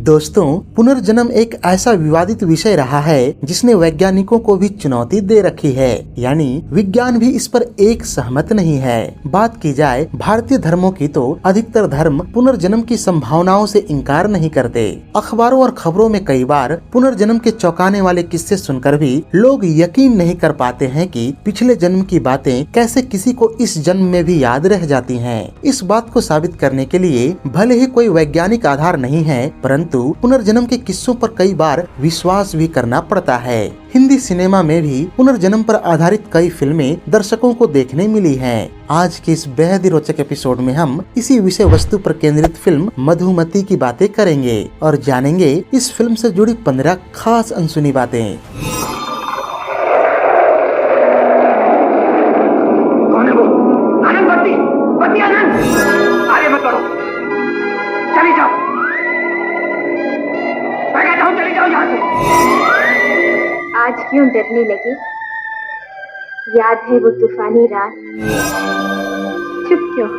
दोस्तों, पुनर्जन्म एक ऐसा विवादित विषय रहा है जिसने वैज्ञानिकों को भी चुनौती दे रखी है, यानी विज्ञान भी इस पर एक सहमत नहीं है। बात की जाए भारतीय धर्मों की तो अधिकतर धर्म पुनर्जन्म की संभावनाओं से इनकार नहीं करते। अखबारों और खबरों में कई बार पुनर्जन्म के चौंकाने वाले किस्से सुनकर भी लोग यकीन नहीं कर पाते हैं कि पिछले जन्म की बातें कैसे किसी को इस जन्म में भी याद रह जाती हैं। इस बात को साबित करने के लिए भले ही कोई वैज्ञानिक आधार नहीं है, परंतु पुनर्जन्म के किस्सों पर कई बार विश्वास भी करना पड़ता है। हिंदी सिनेमा में भी पुनर्जन्म पर आधारित कई फिल्में दर्शकों को देखने मिली हैं। आज के इस बेहद ही रोचक एपिसोड में हम इसी विषय वस्तु पर केंद्रित फिल्म मधुमती की बातें करेंगे और जानेंगे इस फिल्म से जुड़ी 15 खास अनसुनी बातें। कौन है वो? आनंद, बत्ती, बत्ती आनंद! आगे मत बढ़ो, चली जाओ। मैं कहता हूँ चली जाओ यहाँ से। आज क्यों डरने लगे? याद है वो तूफानी रात? चुप क्यों?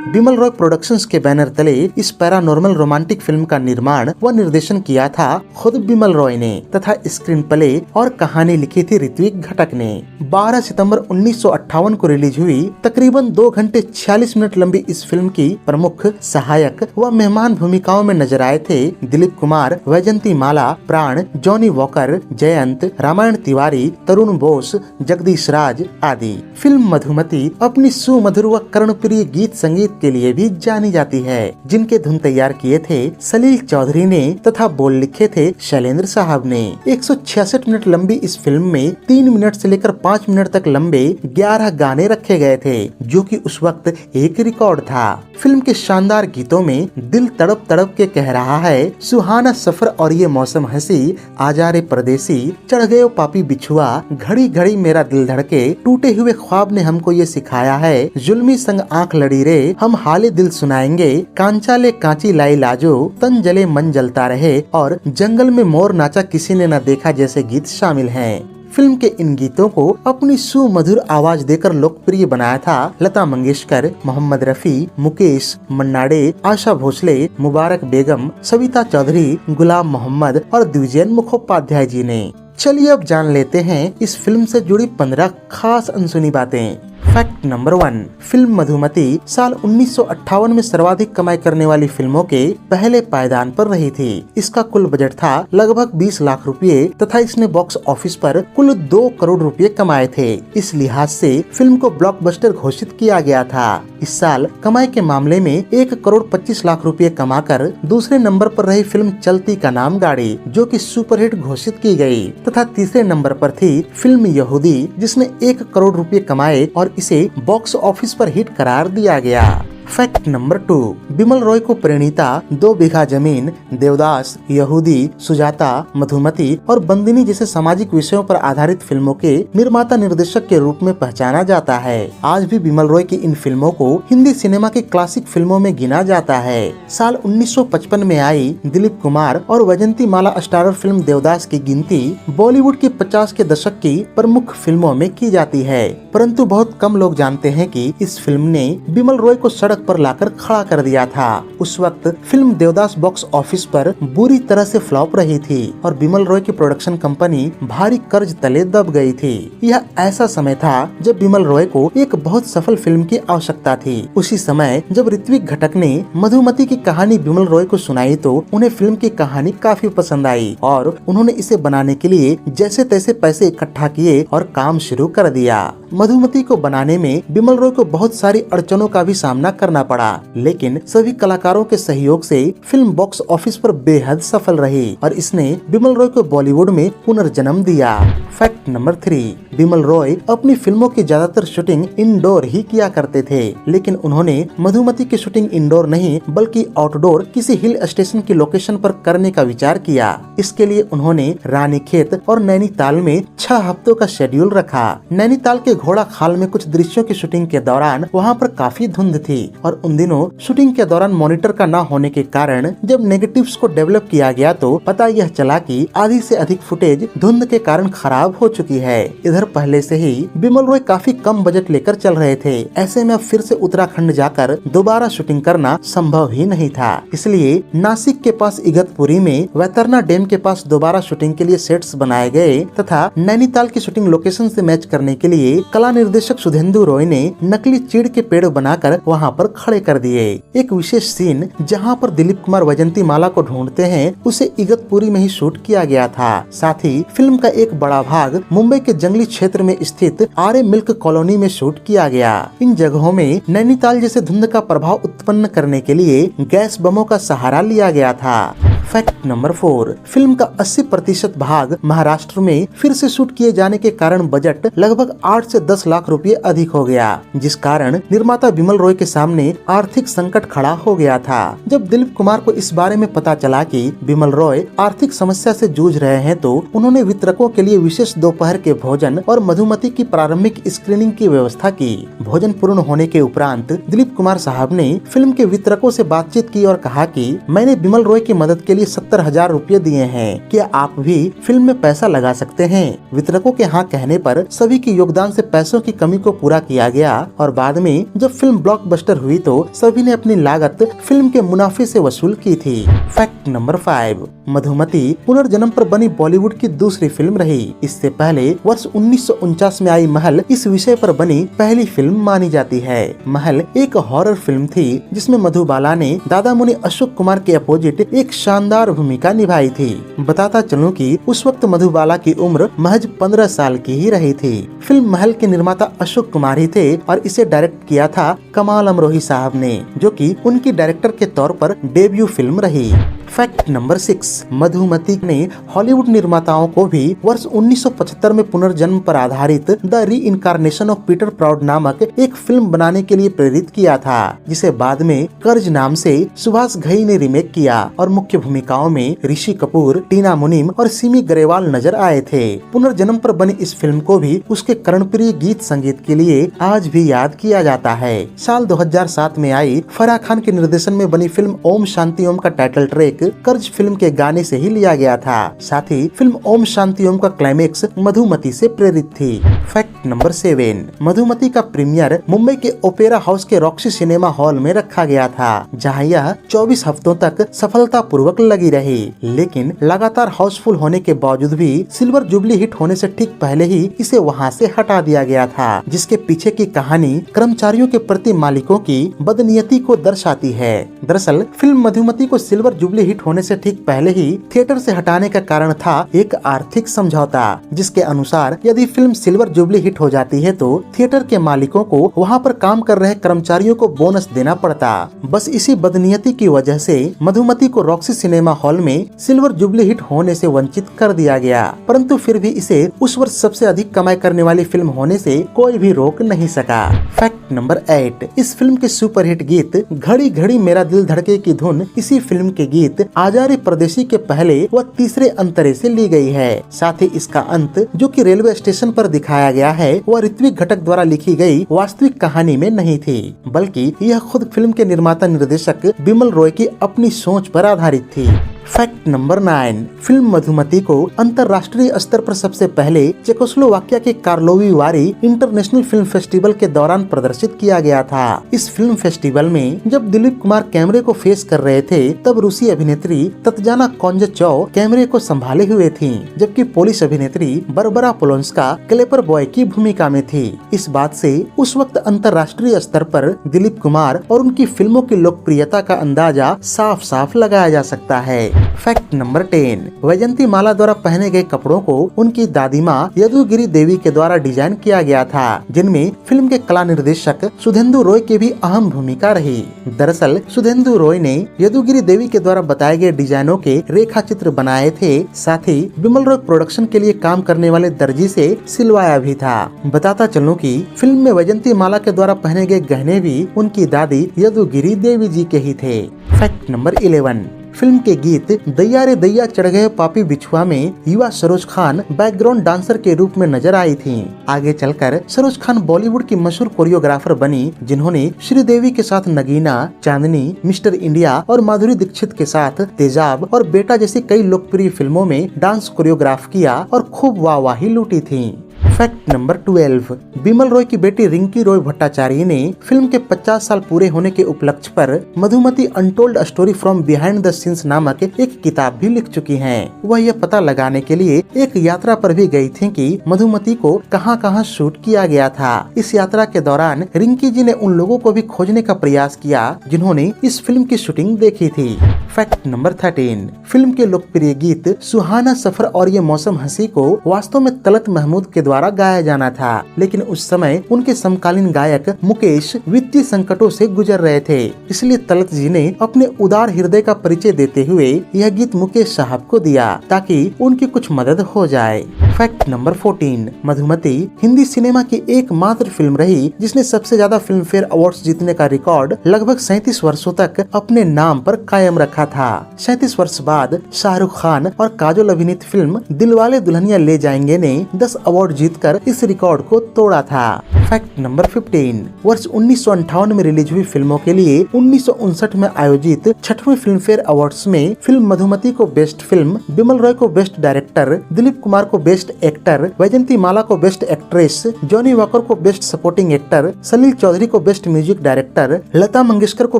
बिमल रॉय प्रोडक्शंस के बैनर तले इस पैरानॉर्मल रोमांटिक फिल्म का निर्माण व निर्देशन किया था खुद बिमल रॉय ने तथा स्क्रीन प्ले और कहानी लिखी थी ऋत्विक घटक ने। 12 सितंबर 1958 को रिलीज हुई तकरीबन 2 घंटे 46 मिनट लंबी इस फिल्म की प्रमुख सहायक व मेहमान भूमिकाओं में नजर आए थे दिलीप कुमार, वैजंती माला, प्राण, जॉनी वॉकर, जयंत, रामायण तिवारी, तरुण बोस, जगदीश राज आदि। फिल्म मधुमती अपनी सुमधुर व कर्णप्रिय गीत संगीत के लिए भी जानी जाती है, जिनके धुन तैयार किए थे सलील चौधरी ने तथा बोल लिखे थे शैलेंद्र साहब ने। 166 मिनट लंबी इस फिल्म में 3 मिनट से लेकर 5 मिनट तक लंबे 11 गाने रखे गए थे, जो कि उस वक्त एक रिकॉर्ड था। फिल्म के शानदार गीतों में दिल तड़प तड़प के कह रहा है, सुहाना सफर और ये मौसम हंसी, आजा रे परदेसी, चढ़ गए पापी बिछुआ, घड़ी घड़ी मेरा दिल धड़के, टूटे हुए ख्वाब ने हमको ये सिखाया है, जुल्मी संग आंख लड़ी रे, हम हाले दिल सुनाएंगे, कांचा ले कांची लाई लाजो, तन जले मन जलता रहे और जंगल में मोर नाचा किसी ने न देखा जैसे गीत शामिल हैं। फिल्म के इन गीतों को अपनी सुमधुर आवाज देकर लोकप्रिय बनाया था लता मंगेशकर, मोहम्मद रफी, मुकेश, मन्नाडे, आशा भोसले, मुबारक बेगम, सविता चौधरी, गुलाम मोहम्मद और द्विजयन मुखोपाध्याय जी ने। चलिए अब जान लेते हैं इस फिल्म से जुड़ी 15 खास अनसुनी बातें। फैक्ट नंबर 1, फिल्म मधुमती साल 1958 में सर्वाधिक कमाई करने वाली फिल्मों के पहले पायदान पर रही थी। इसका कुल बजट था लगभग 20 लाख रुपए तथा इसने बॉक्स ऑफिस पर कुल 2 करोड़ रुपए कमाए थे। इस लिहाज से फिल्म को ब्लॉकबस्टर घोषित किया गया था। इस साल कमाई के मामले में 1 करोड़ 25 लाख रुपए कमाकर दूसरे नंबर पर रही फिल्म चलती का नाम गाड़ी, जो कि सुपरहिट घोषित की गई, तथा तीसरे नंबर पर थी फिल्म यहूदी, जिसने 1 करोड़ रुपए कमाए और इसे बॉक्स ऑफिस पर हिट करार दिया गया। फैक्ट नंबर 2, बिमल रॉय को प्रणीता, 2 बीघा जमीन, देवदास, यहूदी, सुजाता, मधुमती और बंदिनी जैसे सामाजिक विषयों पर आधारित फिल्मों के निर्माता निर्देशक के रूप में पहचाना जाता है। आज भी बिमल रॉय की इन फिल्मों को हिंदी सिनेमा की क्लासिक फिल्मों में गिना जाता है। साल 1955 में आई दिलीप कुमार और वैजंती माला स्टारर फिल्म देवदास की गिनती बॉलीवुड की 50 के दशक की प्रमुख फिल्मों में की जाती है, परंतु बहुत कम लोग जानते हैं कि इस फिल्म ने बिमल रॉय को सड़क पर लाकर खड़ा कर दिया था। उस वक्त फिल्म देवदास बॉक्स ऑफिस पर बुरी तरह से फ्लॉप रही थी और बिमल रॉय की प्रोडक्शन कंपनी भारी कर्ज तले दब गई थी। यह ऐसा समय था जब बिमल रॉय को एक बहुत सफल फिल्म की आवश्यकता थी। उसी समय जब ऋत्विक घटक ने मधुमती की कहानी बिमल रॉय को सुनाई तो उन्हें फिल्म की कहानी काफी पसंद आई और उन्होंने इसे बनाने के लिए जैसे तैसे पैसे इकट्ठा किए और काम शुरू कर दिया। मधुमती को बनाने में बिमल रॉय को बहुत सारी अड़चनों का भी सामना करना पड़ा, लेकिन सभी कलाकारों के सहयोग से फिल्म बॉक्स ऑफिस पर बेहद सफल रही और इसने बिमल रॉय को बॉलीवुड में पुनर्जन्म दिया। फैक्ट नंबर 3, बिमल रॉय अपनी फिल्मों की ज्यादातर शूटिंग इंडोर ही किया करते थे, लेकिन उन्होंने मधुमती की शूटिंग इंडोर नहीं बल्कि आउटडोर किसी हिल स्टेशन की लोकेशन पर करने का विचार किया। इसके लिए उन्होंने रानीखेत और नैनीताल में 6 हफ्तों का शेड्यूल रखा। नैनीताल के घोड़ा खाल में कुछ दृश्यों की शूटिंग के दौरान वहाँ पर काफी धुंध थी और उन दिनों शूटिंग के दौरान मॉनिटर का न होने के कारण जब नेगेटिव्स को डेवलप किया गया तो पता यह चला कि आधी से अधिक फुटेज धुंध के कारण खराब हो चुकी है। इधर इधर पहले से ही बिमल रॉय काफी कम बजट लेकर चल रहे थे। ऐसे में अब फिर से उत्तराखंड जाकर दोबारा शूटिंग करना संभव ही नहीं था। इसलिए नासिक के पास इगतपुरी में वैतरना डैम के पास दोबारा शूटिंग के लिए सेट्स बनाए गए तथा नैनीताल की शूटिंग लोकेशन से मैच करने के लिए कला निर्देशक सुधेंदु रॉय ने नकली चीड़ के पेड़ बनाकर वहां पर खड़े कर दिए। एक विशेष सीन जहां पर दिलीप कुमार वैजंती माला को ढूंढते हैं उसे इगतपुरी में ही शूट किया गया था। साथ ही फिल्म का एक बड़ा भाग मुंबई के जंगली क्षेत्र में स्थित आर्य मिल्क कॉलोनी में शूट किया गया। इन जगहों में नैनीताल जैसे धुंध का प्रभाव उत्पन्न करने के लिए गैस बमों का सहारा लिया गया था। फैक्ट नंबर 4, फिल्म का 80% भाग महाराष्ट्र में फिर से शूट किए जाने के कारण बजट लगभग 8 से 10 लाख रुपए अधिक हो गया, जिस कारण निर्माता बिमल रॉय के सामने आर्थिक संकट खड़ा हो गया था। जब दिलीप कुमार को इस बारे में पता चला कि बिमल रॉय आर्थिक समस्या से जूझ रहे हैं तो उन्होंने वितरकों के लिए विशेष दोपहर के भोजन और मधुमती की प्रारंभिक स्क्रीनिंग की व्यवस्था की। भोजन पूर्ण होने के उपरांत दिलीप कुमार साहब ने फिल्म के वितरकों से बातचीत की और कहा कि मैंने बिमल रॉय की मदद के लिए 70,000 रुपए दिए हैं, क्या आप भी फिल्म में पैसा लगा सकते हैं। वितरकों के हाँ कहने पर सभी के योगदान से पैसों की कमी को पूरा किया गया और बाद में जब फिल्म ब्लॉकबस्टर हुई तो सभी ने अपनी लागत फिल्म के मुनाफे से वसूल की थी। फैक्ट नंबर 5, मधुमती पुनर्जन्म पर बनी बॉलीवुड की दूसरी फिल्म रही। इससे पहले वर्ष 1949 में आई महल इस विषय पर बनी पहली फिल्म मानी जाती है। महल एक हॉरर फिल्म थी जिसमें मधुबाला ने दादा मुनि अशोक कुमार के अपोजिट एक शानदार भूमिका निभाई थी। बताता चलूं कि उस वक्त मधुबाला की उम्र महज 15 साल की ही रही थी। फिल्म महल के निर्माता अशोक कुमार ही थे और इसे डायरेक्ट किया था कमाल अमरोही साहब ने, जो कि उनकी डायरेक्टर के तौर पर डेब्यू फिल्म रही। फैक्ट नंबर 6, मधुमती ने हॉलीवुड निर्माताओं को भी वर्ष 1975 में पुनर्जन्म पर आधारित द री इनकारनेशन ऑफ पीटर प्राउड नामक एक फिल्म बनाने के लिए प्रेरित किया था, जिसे बाद में कर्ज नाम से सुभाष घई ने रीमेक किया और मुख्य भूमिकाओं में ऋषि कपूर, टीना मुनीम और सिमी ग्रेवाल नजर आए थे। पुनर्जन्म पर बनी इस फिल्म को भी उसके कर्णप्रिय गीत संगीत के लिए आज भी याद किया जाता है। साल 2007 में आई फराह खान के निर्देशन में बनी फिल्म ओम शांति ओम का टाइटल ट्रैक कर्ज फिल्म के गाने से ही लिया गया था। साथ ही फिल्म ओम शांति ओम का क्लाइमेक्स मधुमती से प्रेरित थी। फैक्ट नंबर 7, मधुमती का प्रीमियर मुंबई के ओपेरा हाउस के रॉक्सी सिनेमा हॉल में रखा गया था, जहां यह 24 हफ्तों तक सफलता पूर्वक लगी रही। लेकिन लगातार हाउसफुल होने के बावजूद भी सिल्वर जुबली हिट होने से ठीक पहले ही इसे वहां से हटा दिया गया था, जिसके पीछे की कहानी कर्मचारियों के प्रति मालिकों की बदनीयती को दर्शाती है। दरअसल फिल्म मधुमती को सिल्वर जुबली हिट होने से ठीक पहले ही थिएटर से हटाने का कारण था एक आर्थिक समझौता, जिसके अनुसार यदि फिल्म सिल्वर जुबली हिट हो जाती है तो थिएटर के मालिकों को वहां पर काम कर रहे कर्मचारियों को बोनस देना पड़ता। बस इसी बदनीयती की वजह से मधुमती को रॉक्सी सिनेमा हॉल में सिल्वर जुबली हिट होने से वंचित कर दिया गया, परंतु फिर भी इसे उस वर्ष सबसे अधिक कमाई करने वाली फिल्म होने से कोई भी रोक नहीं सका। फैक्ट नंबर 8, इस फिल्म के सुपरहिट गीत घड़ी घड़ी मेरा दिल धड़के की धुन इसी फिल्म के गीत आजारी परदेसी के पहले व तीसरे अंतरे से ली गई है। साथ ही इसका अंत जो कि रेलवे स्टेशन पर दिखाया गया है वह ऋत्विक घटक द्वारा लिखी गई वास्तविक कहानी में नहीं थी, बल्कि यह खुद फिल्म के निर्माता निर्देशक बिमल रॉय की अपनी सोच पर आधारित थी। फैक्ट नंबर 9, फिल्म मधुमती को अंतर्राष्ट्रीय स्तर पर सबसे पहले चेकोस्लोवाकिया के कार्लोवी वारी इंटरनेशनल फिल्म फेस्टिवल के दौरान प्रदर्शित किया गया था। इस फिल्म फेस्टिवल में जब दिलीप कुमार कैमरे को फेस कर रहे थे तब रूसी अभिनेत्री तत्जाना कोंजचौ कैमरे को संभाले हुए थीं, जबकि पोलिश अभिनेत्री बारबरा पोलोंस्का क्लेपर बॉय की भूमिका में थी। इस बात से उस वक्त अंतर्राष्ट्रीय स्तर पर दिलीप कुमार और उनकी फिल्मों की लोकप्रियता का अंदाजा साफ साफ लगाया जा सकता है। फैक्ट नंबर 10, वैजंती माला द्वारा पहने गए कपड़ों को उनकी दादी माँ यदुगिरी देवी के द्वारा डिजाइन किया गया था, जिनमें फिल्म के कला निर्देशक सुधेंदु रॉय की भी अहम भूमिका रही। दरअसल सुधेंदु रॉय ने यदुगिरी देवी के द्वारा बताए गए डिजाइनों के रेखा चित्र बनाए थे, साथ ही बिमल रॉय प्रोडक्शन के लिए काम करने वाले दर्जी से सिलवाया भी था। बताता चलूं कि फिल्म में वैजंती माला के द्वारा पहने गए गहने भी उनकी दादी यदुगिरी देवी जी के ही थे। फैक्ट नंबर 11, फिल्म के गीत दैया रे दैया चढ़ गए पापी बिछुआ में युवा सरोज खान बैकग्राउंड डांसर के रूप में नजर आई थीं। आगे चलकर सरोज खान बॉलीवुड की मशहूर कोरियोग्राफर बनी, जिन्होंने श्रीदेवी के साथ नगीना, चांदनी, मिस्टर इंडिया और माधुरी दीक्षित के साथ तेजाब और बेटा जैसी कई लोकप्रिय फिल्मों में डांस कोरियोग्राफ किया और खूब वाहवाही लूटी थी। फैक्ट नंबर 12, बिमल रॉय की बेटी रिंकी रॉय भट्टाचार्य ने फिल्म के 50 साल पूरे होने के उपलक्ष्य पर Madhumati untold story from behind the scenes नामक एक किताब भी लिख चुकी हैं। वह यह पता लगाने के लिए एक यात्रा पर भी गई थी कि मधुमती को कहां-कहां शूट किया गया था। इस यात्रा के दौरान रिंकी जी ने उन लोगों को भी खोजने का प्रयास किया जिन्होंने इस फिल्म की शूटिंग देखी थी। फैक्ट नंबर 13, फिल्म के लोकप्रिय गीत सुहाना सफर और ये मौसम हंसी को वास्तव में तलत महमूद के द्वारा गाया जाना था, लेकिन उस समय उनके समकालीन गायक मुकेश वित्तीय संकटों से गुजर रहे थे। इसलिए तलत जी ने अपने उदार हृदय का परिचय देते हुए यह गीत मुकेश साहब को दिया ताकि उनकी कुछ मदद हो जाए। Fact number 14, Madhumati Hindi cinema की एकमात्र फिल्म रही जिसने सबसे ज्यादा फिल्म फेयर अवार्ड्स जीतने का रिकॉर्ड लगभग 37 वर्षों तक अपने नाम पर कायम रखा था। 37 वर्ष बाद शाहरुख खान और काजोल अभिनीत फिल्म दिलवाले दुल्हनिया ले जाएंगे ने 10 अवार्ड जीतकर इस रिकॉर्ड को तोड़ा था। फैक्ट नंबर 15, वर्ष 1958 में रिलीज हुई फिल्मों के लिए 1959 में आयोजित 6वें फिल्म फेयर अवार्ड्स में फिल्म मधुमती को बेस्ट फिल्म, बिमल रॉय को बेस्ट डायरेक्टर, दिलीप कुमार को बेस्ट एक्टर, वैजंती माला को बेस्ट एक्ट्रेस, जॉनी वॉकर को best supporting actor, Salil Chowdhury को best music director, Lata Mangeshkar को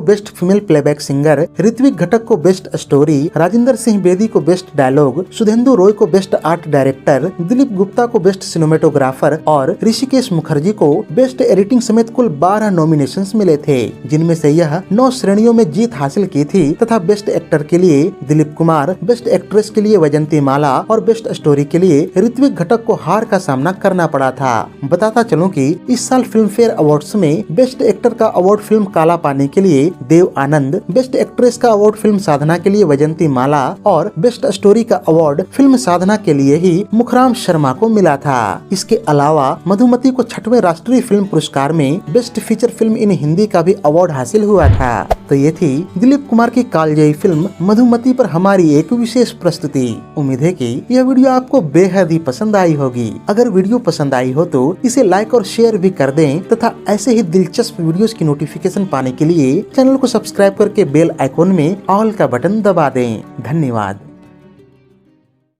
best female playback singer, Ritwik Ghatak को बेस्ट स्टोरी, राजेंद्र सिंह बेदी को बेस्ट डायलॉग, सुधेंदु रॉय को best art director, Dilip Gupta को बेस्ट सिनेमेटोग्राफर और ऋषिकेश मुखर्जी को बेस्ट एडिटिंग समेत कुल 12 नॉमिनेशंस मिले थे, जिनमें से यह 9 श्रेणियों में जीत हासिल की थी तथा बेस्ट एक्टर के लिए दिलीप कुमार, बेस्ट एक्ट्रेस के लिए वैजंती माला और बेस्ट स्टोरी के लिए ऋत्विक घटक को हार का सामना करना पड़ा था। बताता चलूं कि इस साल फिल्म फेयर अवार्ड्स में बेस्ट एक्टर का अवार्ड फिल्म काला पानी के लिए देव आनंद, बेस्ट एक्ट्रेस का अवार्ड फिल्म साधना के लिए वैजंती माला और बेस्ट स्टोरी का अवार्ड फिल्म साधना के लिए ही मुखराम शर्मा को मिला था। इसके अलावा मधुमती को 6वें राष्ट्रीय फिल्म पुरस्कार में best feature film in Hindi का भी अवार्ड हासिल हुआ था। तो ये थी दिलीप कुमार की कालजयी फिल्म मधुमती पर हमारी एक विशेष प्रस्तुति। उम्मीद है कि यह वीडियो आपको बेहद ही पसंद आई होगी। अगर वीडियो पसंद आई हो तो इसे लाइक और शेयर भी कर दें तथा ऐसे ही दिलचस्प वीडियोस की नोटिफिकेशन पाने के लिए चैनल को सब्सक्राइब करके बेल आइकॉन में ऑल का बटन दबा दें। धन्यवाद।